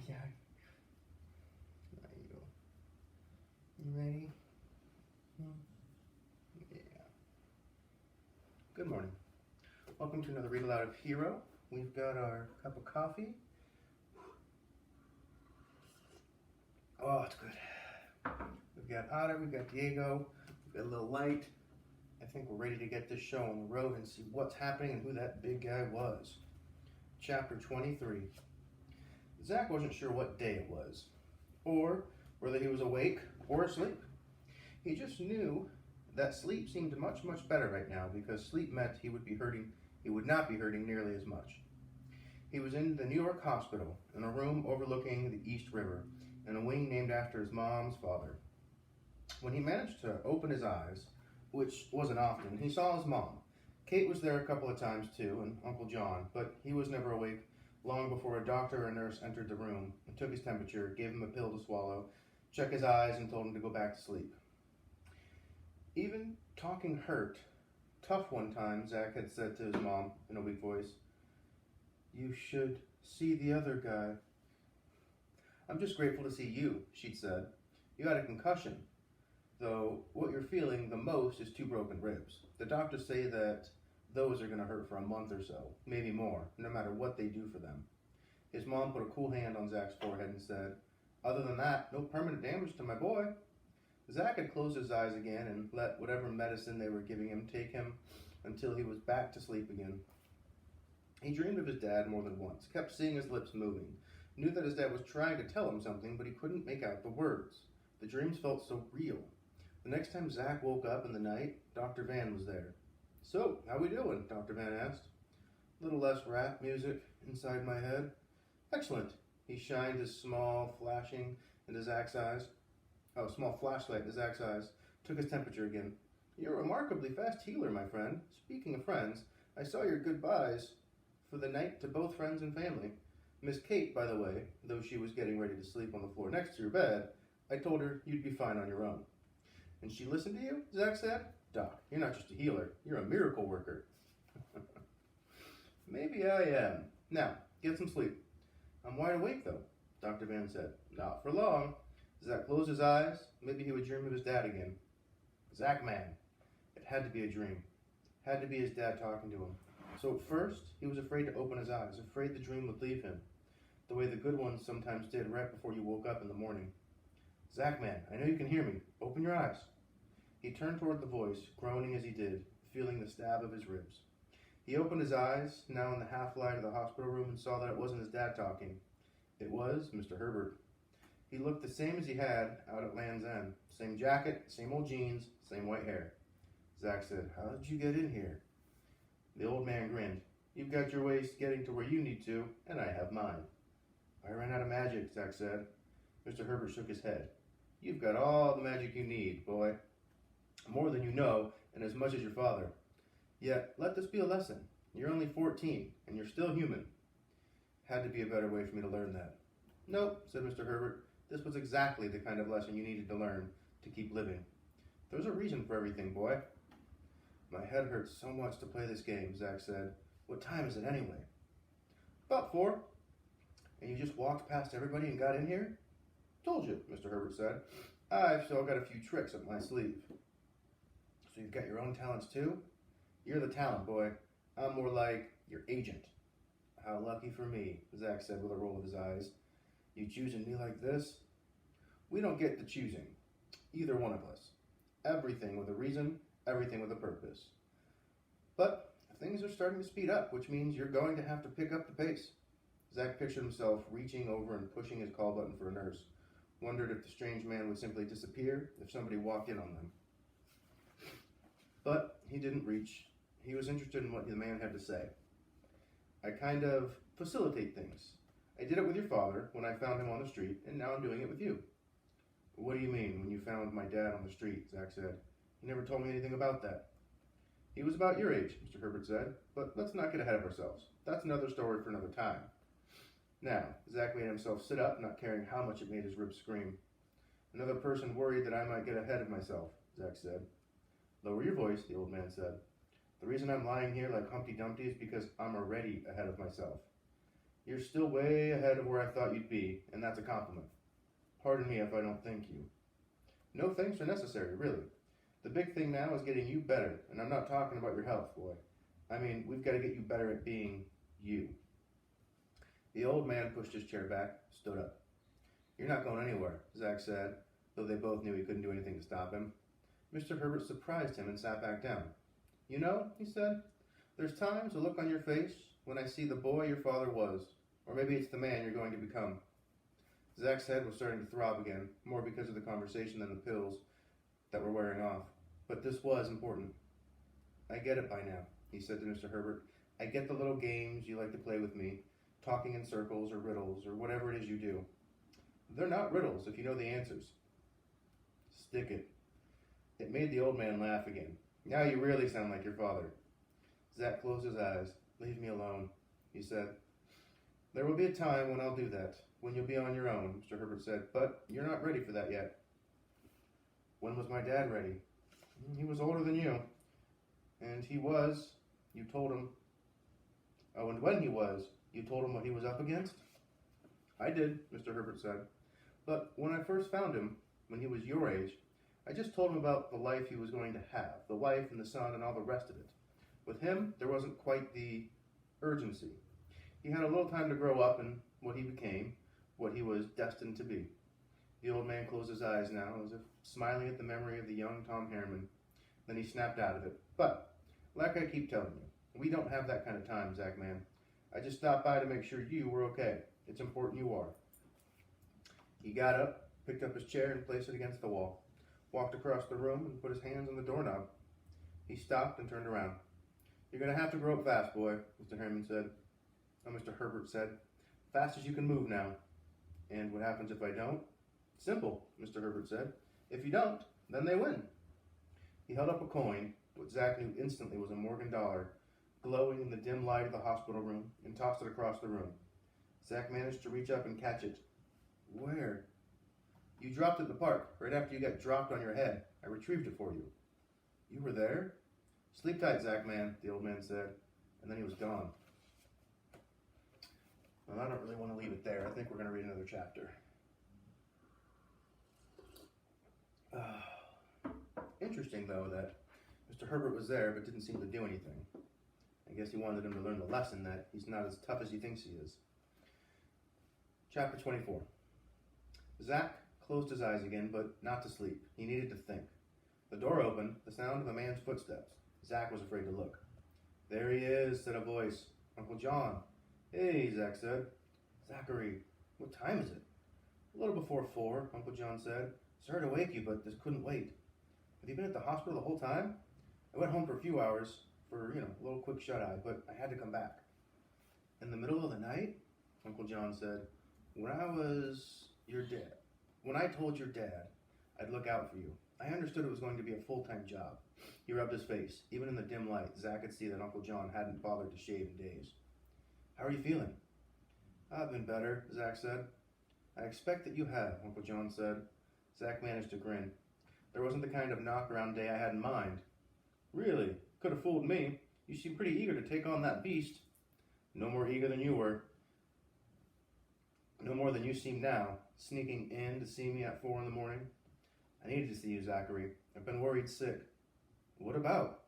yeah. There you go. You ready? Yeah. Good morning. Welcome to another Read Aloud of Hero. We've got our cup of coffee. Oh, it's good. We've got Otter, we've got Diego, we've got a little light. I think we're ready to get this show on the road and see what's happening and who that big guy was. Chapter 23. Zach wasn't sure what day it was, or whether he was awake or asleep. He just knew that sleep seemed much, much better right now because sleep meant he would not be hurting nearly as much. He was in the New York hospital in a room overlooking the East River in a wing named after his mom's father. When he managed to open his eyes, which wasn't often, he saw his mom. Kate was there a couple of times too, and Uncle John, but he was never awake long before a doctor or a nurse entered the room and took his temperature, gave him a pill to swallow, checked his eyes, and told him to go back to sleep. Even talking hurt. Tough one time, Zach had said to his mom in a weak voice. "You should see the other guy." "I'm just grateful to see you," she'd said. "You had a concussion, though what you're feeling the most is 2 broken ribs. The doctors say that those are going to hurt for a month or so, maybe more, no matter what they do for them." His mom put a cool hand on Zach's forehead and said, "Other than that, no permanent damage to my boy." Zach had closed his eyes again and let whatever medicine they were giving him take him until he was back to sleep again. He dreamed of his dad more than once, kept seeing his lips moving, knew that his dad was trying to tell him something, but he couldn't make out the words. The dreams felt so real. The next time Zach woke up in the night, Dr. Van was there. "So, how we doing?" Dr. Van asked. "Little less rap music inside my head." "Excellent." He shined his small flashlight into Zach's eyes, took his temperature again. "You're a remarkably fast healer, my friend. Speaking of friends, I saw your goodbyes for the night to both friends and family. Miss Kate, by the way, though she was getting ready to sleep on the floor next to your bed, I told her you'd be fine on your own." "And she listened to you?" Zach said. "Doc, you're not just a healer, you're a miracle worker." "Maybe I am. Now, get some sleep." "I'm wide awake, though," Dr. Van said. "Not for long." Zach closed his eyes. Maybe he would dream of his dad again. Zach, man. It had to be a dream. Had to be his dad talking to him. So at first, he was afraid to open his eyes, afraid the dream would leave him, the way the good ones sometimes did right before you woke up in the morning. "Zach, man, I know you can hear me. Open your eyes." He turned toward the voice, groaning as he did, feeling the stab of his ribs. He opened his eyes, now in the half-light of the hospital room, and saw that it wasn't his dad talking. It was Mr. Herbert. He looked the same as he had out at Land's End. Same jacket, same old jeans, same white hair. Zach said, "How did you get in here?" The old man grinned. "You've got your ways getting to where you need to, and I have mine." "I ran out of magic," Zach said. Mr. Herbert shook his head. "You've got all the magic you need, boy. More than you know, and as much as your father. Yet, let this be a lesson. You're only 14, and you're still human." "Had to be a better way for me to learn that." "Nope," said Mr. Herbert. "This was exactly the kind of lesson you needed to learn to keep living. There's a reason for everything, boy." "My head hurts so much to play this game," Zach said. "What time is it anyway?" "About 4. "And you just walked past everybody and got in here?" "Told you," Mr. Herbert said. "I've still got a few tricks up my sleeve." "So you've got your own talents too?" "You're the talent, boy. I'm more like your agent." "How lucky for me," Zach said with a roll of his eyes. "You choosing me like this?" "We don't get the choosing. Either one of us. Everything with a reason, everything with a purpose. But things are starting to speed up, which means you're going to have to pick up the pace." Zach pictured himself reaching over and pushing his call button for a nurse. Wondered if the strange man would simply disappear if somebody walked in on them. But he didn't reach. He was interested in what the man had to say. "I kind of facilitate things. I did it with your father when I found him on the street, and now I'm doing it with you." "What do you mean, when you found my dad on the street?" Zach said. "You never told me anything about that." "He was about your age," Mr. Herbert said, "but let's not get ahead of ourselves. That's another story for another time." Now, Zach made himself sit up, not caring how much it made his ribs scream. "Another person worried that I might get ahead of myself," Zach said. "Lower your voice," the old man said. "The reason I'm lying here like Humpty Dumpty is because I'm already ahead of myself. You're still way ahead of where I thought you'd be, and that's a compliment. Pardon me if I don't thank you. No thanks are necessary, really. The big thing now is getting you better, and I'm not talking about your health, boy. I mean, we've got to get you better at being you. The old man pushed his chair back, stood up. You're not going anywhere, Zach said, though they both knew he couldn't do anything to stop him. Mr. Herbert surprised him and sat back down. You know, he said, there's times a look on your face when I see the boy your father was, or maybe it's the man you're going to become. Zach's head was starting to throb again, more because of the conversation than the pills that were wearing off. But this was important. I get it by now, he said to Mr. Herbert. I get the little games you like to play with me, talking in circles or riddles or whatever it is you do. They're not riddles if you know the answers. Stick it. It made the old man laugh again. Now you really sound like your father. Zach closed his eyes. Leave me alone, he said. There will be a time when I'll do that, when you'll be on your own, Mr. Herbert said, but you're not ready for that yet. When was my dad ready? He was older than you. And he was, you told him. Oh, and when he was, you told him what he was up against? I did, Mr. Herbert said. But when I first found him, when he was your age, I just told him about the life he was going to have, the wife and the son and all the rest of it. With him, there wasn't quite the urgency. He had a little time to grow up and what he became, what he was destined to be. The old man closed his eyes now, as if smiling at the memory of the young Tom Harriman. Then he snapped out of it. But, like I keep telling you, we don't have that kind of time, Zach man. I just stopped by to make sure you were okay. It's important you are. He got up, picked up his chair and placed it against the wall, walked across the room and put his hands on the doorknob. He stopped and turned around. You're going to have to grow up fast, boy, Mr. Harriman said. Oh, Mr. Herbert said. Fast as you can move now. And what happens if I don't? Simple, Mr. Herbert said. If you don't, then they win. He held up a coin, what Zach knew instantly was a Morgan dollar, glowing in the dim light of the hospital room, and tossed it across the room. Zach managed to reach up and catch it. Where? You dropped it in the park, right after you got dropped on your head. I retrieved it for you. You were there? Sleep tight, Zach man, the old man said, and then he was gone. Well, I don't really want to leave it there. I think we're going to read another chapter. Interesting, though, that Mr. Herbert was there but didn't seem to do anything. I guess he wanted him to learn the lesson that he's not as tough as he thinks he is. Chapter 24. Zach closed his eyes again, but not to sleep. He needed to think. The door opened, the sound of a man's footsteps. Zach was afraid to look. There he is, said a voice. Uncle John. Hey, Zach said. Zachary, what time is it? A little before 4, Uncle John said. Sorry to wake you, but this couldn't wait. Have you been at the hospital the whole time? I went home for a few hours for, a little quick shut-eye, but I had to come back. In the middle of the night? Uncle John said. When I told your dad I'd look out for you, I understood it was going to be a full-time job. He rubbed his face. Even in the dim light, Zach could see that Uncle John hadn't bothered to shave in days. How are you feeling? I've been better, Zach said. I expect that you have, Uncle John said. Zach managed to grin. There wasn't the kind of knock-around day I had in mind. Really? Could have fooled me. You seem pretty eager to take on that beast. No more eager than you were. No more than you seem now, sneaking in to see me at 4 in the morning. I needed to see you, Zachary. I've been worried sick. What about?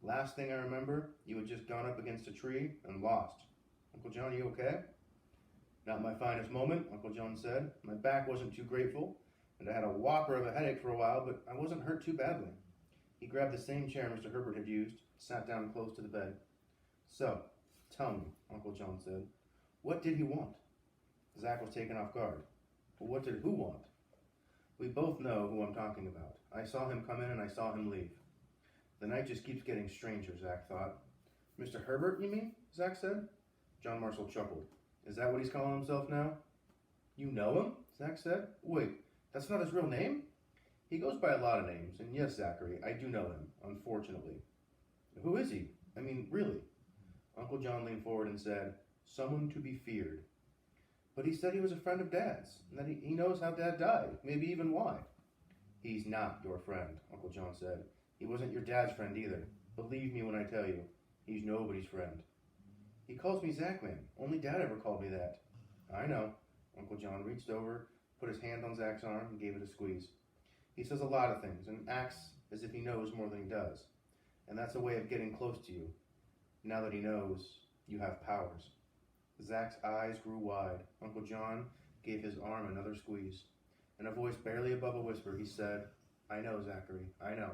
Last thing I remember, you had just gone up against a tree and lost. Uncle John, are you okay? Not my finest moment, Uncle John said. My back wasn't too grateful, and I had a whopper of a headache for a while, but I wasn't hurt too badly. He grabbed the same chair Mr. Herbert had used, sat down close to the bed. So, tell me, Uncle John said, what did he want? Zach was taken off guard. Well, what did who want? We both know who I'm talking about. I saw him come in and I saw him leave. The night just keeps getting stranger, Zach thought. Mr. Herbert, you mean? Zach said. John Marshall chuckled. Is that what he's calling himself now? You know him? Zach said. Wait, that's not his real name? He goes by a lot of names, and yes, Zachary, I do know him, unfortunately. Who is he? I mean, really? Uncle John leaned forward and said, someone to be feared. But he said he was a friend of Dad's, and that he knows how Dad died, maybe even why. He's not your friend, Uncle John said. He wasn't your dad's friend either. Believe me when I tell you, he's nobody's friend. He calls me Zachman. Only Dad ever called me that. I know. Uncle John reached over, put his hand on Zach's arm, and gave it a squeeze. He says a lot of things and acts as if he knows more than he does. And that's a way of getting close to you, now that he knows you have powers. Zach's eyes grew wide. Uncle John gave his arm another squeeze. In a voice barely above a whisper, he said, I know, Zachary, I know.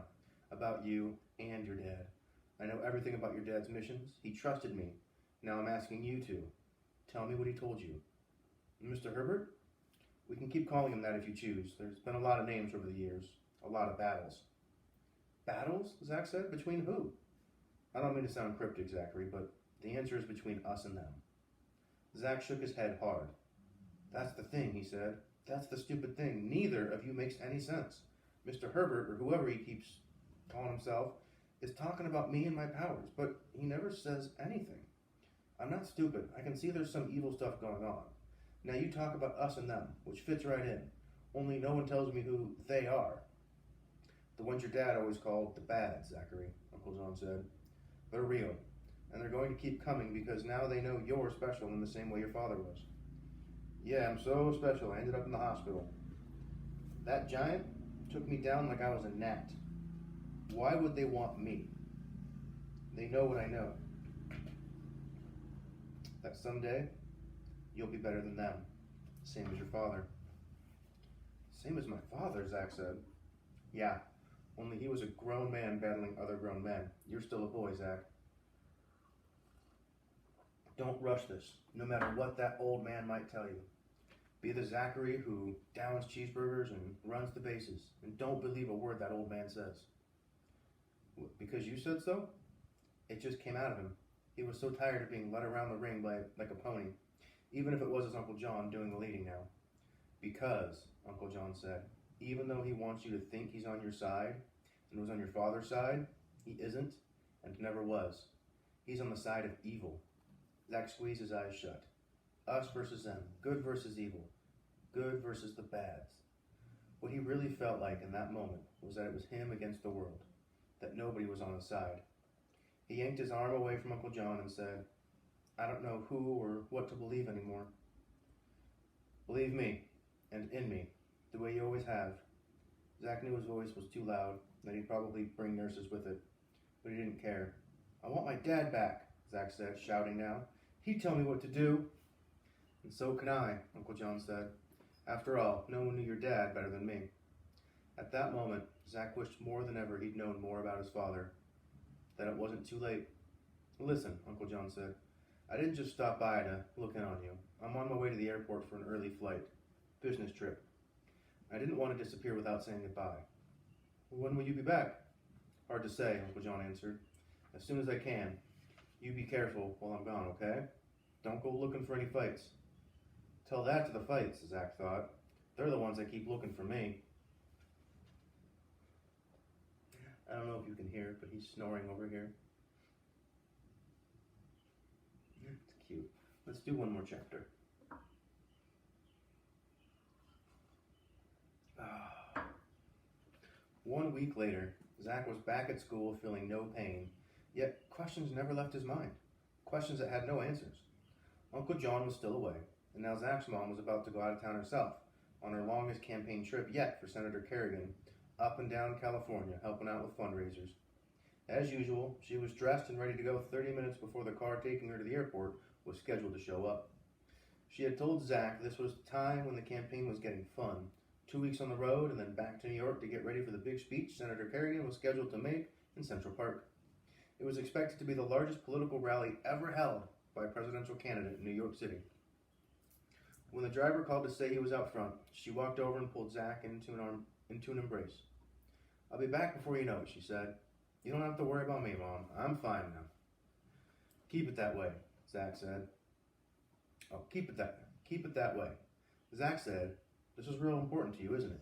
About you and your dad. I know everything about your dad's missions. He trusted me. Now I'm asking you to. Tell me what he told you. Mr. Herbert? We can keep calling him that if you choose. There's been a lot of names over the years. A lot of battles. Battles? Zach said. Between who? I don't mean to sound cryptic, Zachary, but the answer is between us and them. Zach shook his head hard. That's the thing, he said. That's the stupid thing. Neither of you makes any sense. Mr. Herbert, or whoever he keeps calling himself, is talking about me and my powers, but he never says anything. I'm not stupid. I can see there's some evil stuff going on. Now you talk about us and them, which fits right in. Only no one tells me who they are. The ones your dad always called the bad, Zachary, Uncle John said. They're real, and they're going to keep coming because now they know you're special in the same way your father was. Yeah, I'm so special. I ended up in the hospital. That giant took me down like I was a gnat. Why would they want me? They know what I know. That someday, you'll be better than them. Same as your father. Same as my father, Zach said. Yeah, only he was a grown man battling other grown men. You're still a boy, Zach. Don't rush this, no matter what that old man might tell you. Be the Zachary who downs cheeseburgers and runs the bases, and don't believe a word that old man says. Because you said so? It just came out of him. He was so tired of being led around the ring like a pony, even if it was his Uncle John doing the leading now. Because, Uncle John said, even though he wants you to think he's on your side, and was on your father's side, he isn't, and never was. He's on the side of evil. Zach squeezed his eyes shut. Us versus them, good versus evil, good versus the bads. What he really felt like in that moment was that it was him against the world, that nobody was on his side. He yanked his arm away from Uncle John and said, I don't know who or what to believe anymore. Believe me, and in me, the way you always have. Zach knew his voice was too loud, that he'd probably bring nurses with it, but he didn't care. I want my dad back, Zach said, shouting now. He'd tell me what to do. And so can I, Uncle John said. After all, no one knew your dad better than me. At that moment, Zach wished more than ever he'd known more about his father, that it wasn't too late. Listen, Uncle John said, I didn't just stop by to look in on you. I'm on my way to the airport for an early flight. Business trip. I didn't want to disappear without saying goodbye. When will you be back? Hard to say, Uncle John answered. As soon as I can. You be careful while I'm gone, okay? Don't go looking for any fights. Tell that to the fights, Zach thought. They're the ones that keep looking for me. I don't know if you can hear it, but he's snoring over here. It's cute. Let's do one more chapter. 1 week later, Zach was back at school feeling no pain, yet questions never left his mind. Questions that had no answers. Uncle John was still away, and now Zach's mom was about to go out of town herself, on her longest campaign trip yet for Senator Kerrigan, up and down California, helping out with fundraisers. As usual, she was dressed and ready to go 30 minutes before the car taking her to the airport was scheduled to show up. She had told Zach this was the time when the campaign was getting fun. 2 weeks on the road and then back to New York to get ready for the big speech Senator Kerrigan was scheduled to make in Central Park. It was expected to be the largest political rally ever held by a presidential candidate in New York City. When the driver called to say he was out front, she walked over and pulled Zach into an embrace. I'll be back before you know it, she said. You don't have to worry about me, Mom. I'm fine now. Keep it that way, Zach said. Oh, keep it that way. Zach said, this is real important to you, isn't it?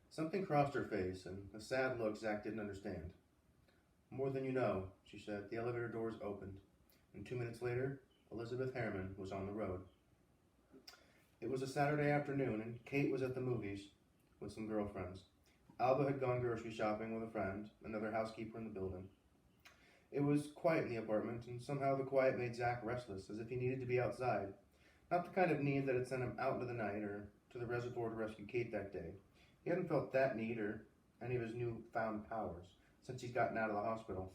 Something crossed her face, and a sad look Zach didn't understand. More than you know, she said. The elevator doors opened, and 2 minutes later, Elizabeth Harriman was on the road. It was a Saturday afternoon, and Kate was at the movies with some girlfriends. Alba had gone grocery shopping with a friend, another housekeeper in the building. It was quiet in the apartment, and somehow the quiet made Zach restless, as if he needed to be outside. Not the kind of need that had sent him out into the night or to the reservoir to rescue Kate that day. He hadn't felt that need or any of his newfound powers since he'd gotten out of the hospital.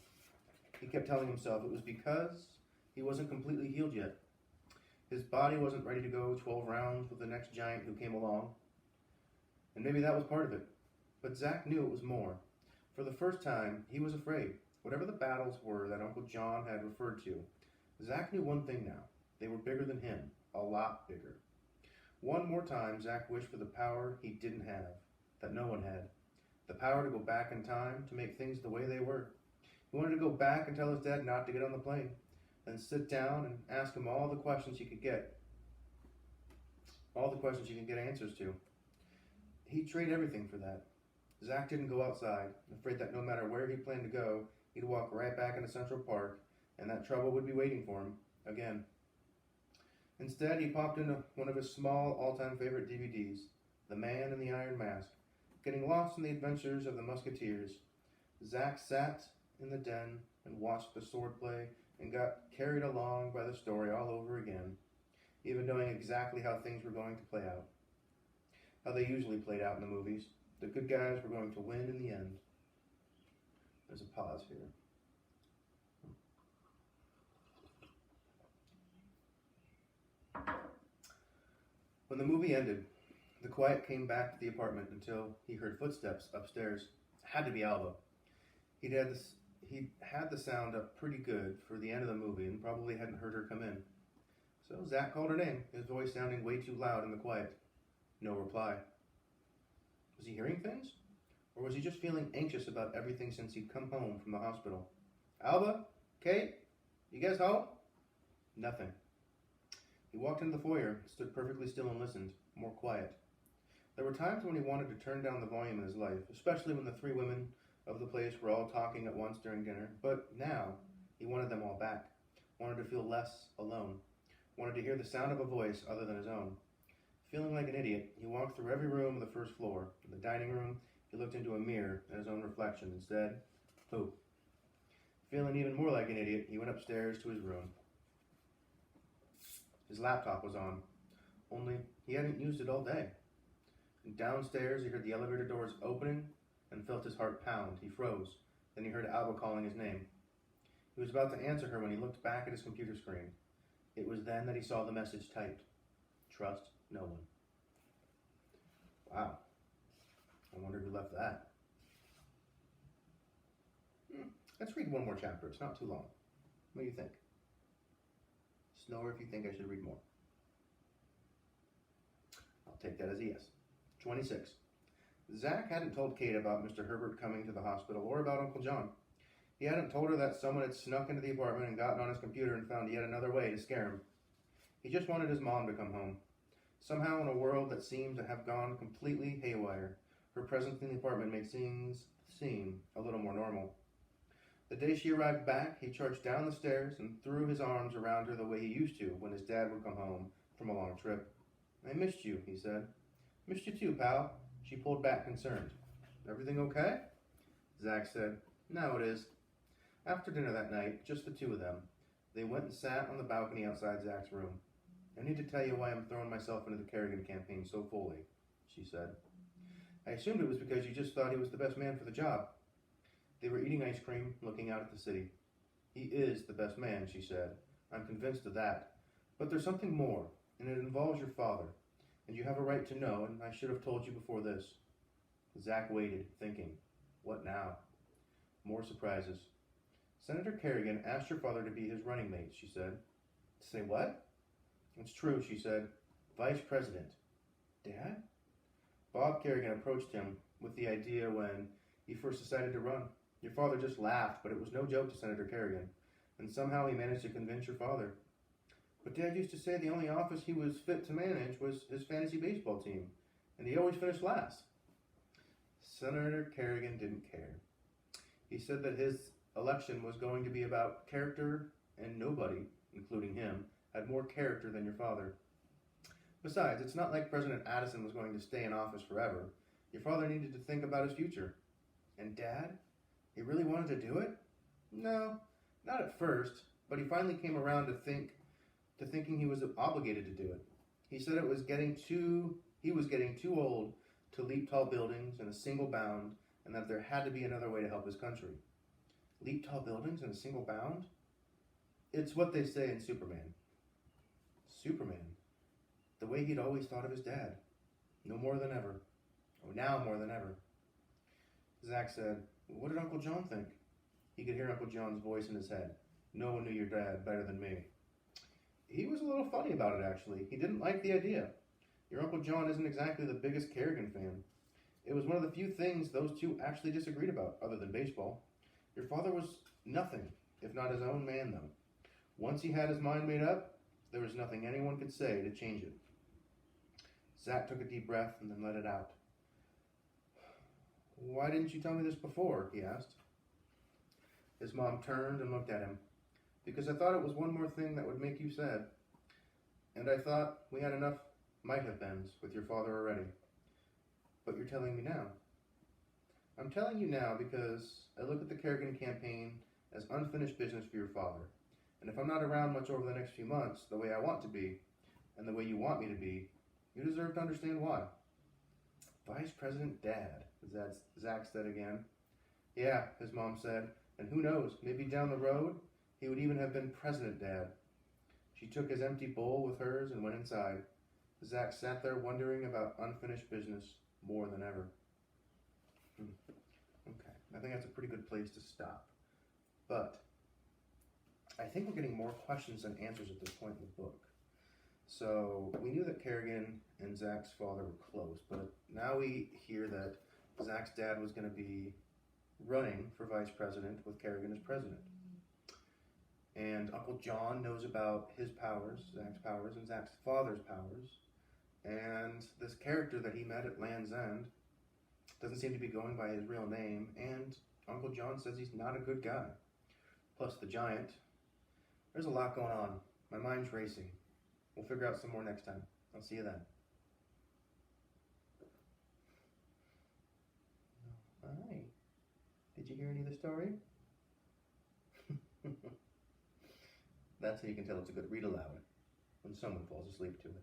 He kept telling himself it was because he wasn't completely healed yet. His body wasn't ready to go 12 rounds with the next giant who came along. And maybe that was part of it. But Zach knew it was more. For the first time, he was afraid. Whatever the battles were that Uncle John had referred to, Zach knew one thing now. They were bigger than him. A lot bigger. One more time, Zach wished for the power he didn't have, that no one had. The power to go back in time to make things the way they were. He wanted to go back and tell his dad not to get on the plane, then sit down and ask him all the questions he could get. All the questions he could get answers to. He'd trade everything for that. Zach didn't go outside, afraid that no matter where he planned to go, he'd walk right back into Central Park, and that trouble would be waiting for him, again. Instead, he popped into one of his small, all-time favorite DVDs, The Man in the Iron Mask, getting lost in the adventures of the Musketeers. Zach sat in the den and watched the swordplay and got carried along by the story all over again, even knowing exactly how things were going to play out. How they usually played out in the movies. The good guys were going to win in the end. There's a pause here. When the movie ended, the quiet came back to the apartment until he heard footsteps upstairs. It had to be Alba. He'd had the sound up pretty good for the end of the movie and probably hadn't heard her come in. So Zach called her name, his voice sounding way too loud in the quiet. No reply. Was he hearing things? Or was he just feeling anxious about everything since he'd come home from the hospital? Alba? Kate? You guys home? Nothing. He walked into the foyer, stood perfectly still and listened, more quiet. There were times when he wanted to turn down the volume in his life, especially when the three women of the place were all talking at once during dinner, but now he wanted them all back, wanted to feel less alone, wanted to hear the sound of a voice other than his own. Feeling like an idiot, he walked through every room of the first floor. In the dining room, he looked into a mirror at his own reflection and said, "Who?" Feeling even more like an idiot, he went upstairs to his room. His laptop was on, only he hadn't used it all day. And downstairs, he heard the elevator doors opening and felt his heart pound. He froze. Then he heard Alba calling his name. He was about to answer her when he looked back at his computer screen. It was then that he saw the message typed. Trust no one. Wow. I wonder who left that. Let's read one more chapter. It's not too long. What do you think? Snower if you think I should read more. I'll take that as a yes. 26. Zach hadn't told Kate about Mr. Herbert coming to the hospital or about Uncle John. He hadn't told her that someone had snuck into the apartment and gotten on his computer and found yet another way to scare him. He just wanted his mom to come home. Somehow in a world that seemed to have gone completely haywire, her presence in the apartment made things seem a little more normal. The day she arrived back, he charged down the stairs and threw his arms around her the way he used to when his dad would come home from a long trip. I missed you, he said. Missed you too, pal. She pulled back concerned. Everything okay? Zach said, No, it is. After dinner that night, just the two of them, they went and sat on the balcony outside Zach's room. I need to tell you why I'm throwing myself into the Kerrigan campaign so fully, she said. I assumed it was because you just thought he was the best man for the job. They were eating ice cream, looking out at the city. He is the best man, she said. I'm convinced of that. But there's something more, and it involves your father. And you have a right to know, and I should have told you before this. Zach waited, thinking, what now? More surprises. Senator Kerrigan asked your father to be his running mate, she said. Say what? It's true, she said. Vice President. Dad? Bob Kerrigan approached him with the idea when he first decided to run. Your father just laughed, but it was no joke to Senator Kerrigan, and somehow he managed to convince your father. But Dad used to say the only office he was fit to manage was his fantasy baseball team, and he always finished last. Senator Kerrigan didn't care. He said that his election was going to be about character, and nobody, including him, had more character than your father. Besides, it's not like President Addison was going to stay in office forever. Your father needed to think about his future. And Dad? He really wanted to do it? No, Not at first, but he finally came around to thinking he was obligated to do it. He said he was getting too old to leap tall buildings in a single bound, and that there had to be another way to help his country. Leap tall buildings in a single bound? It's what they say in Superman. Superman? The way he'd always thought of his dad. No more than ever. Or now more than ever. Zach said, "What did Uncle John think?" He could hear Uncle John's voice in his head. "No one knew your dad better than me." He was a little funny about it, actually. He didn't like the idea. Your Uncle John isn't exactly the biggest Kerrigan fan. It was one of the few things those two actually disagreed about, other than baseball. Your father was nothing, if not his own man, though. Once he had his mind made up, there was nothing anyone could say to change it. Zach took a deep breath and then let it out. "Why didn't you tell me this before?" he asked. His mom turned and looked at him. "Because I thought it was one more thing that would make you sad. And I thought we had enough might-have-beens with your father already. But you're telling me now." "I'm telling you now because I look at the Kerrigan campaign as unfinished business for your father. And if I'm not around much over the next few months, the way I want to be, and the way you want me to be, you deserve to understand why." "Vice President Dad," Zach said again. "Yeah," his mom said, "and who knows, maybe down the road, he would even have been President Dad." She took his empty bowl with hers and went inside. Zach sat there wondering about unfinished business more than ever. Okay, I think that's a pretty good place to stop. But I think we're getting more questions than answers at this point in the book. So we knew that Kerrigan and Zach's father were close, but now we hear that Zach's dad was going to be running for vice president with Kerrigan as president. And Uncle John knows about his powers, Zach's powers, and Zach's father's powers. And this character that he met at Land's End doesn't seem to be going by his real name, and Uncle John says he's not a good guy. Plus the giant. There's a lot going on. My mind's racing. We'll figure out some more next time. I'll see you then. Hi. Did you hear any of the story? That's how you can tell it's a good read aloud, when someone falls asleep to it.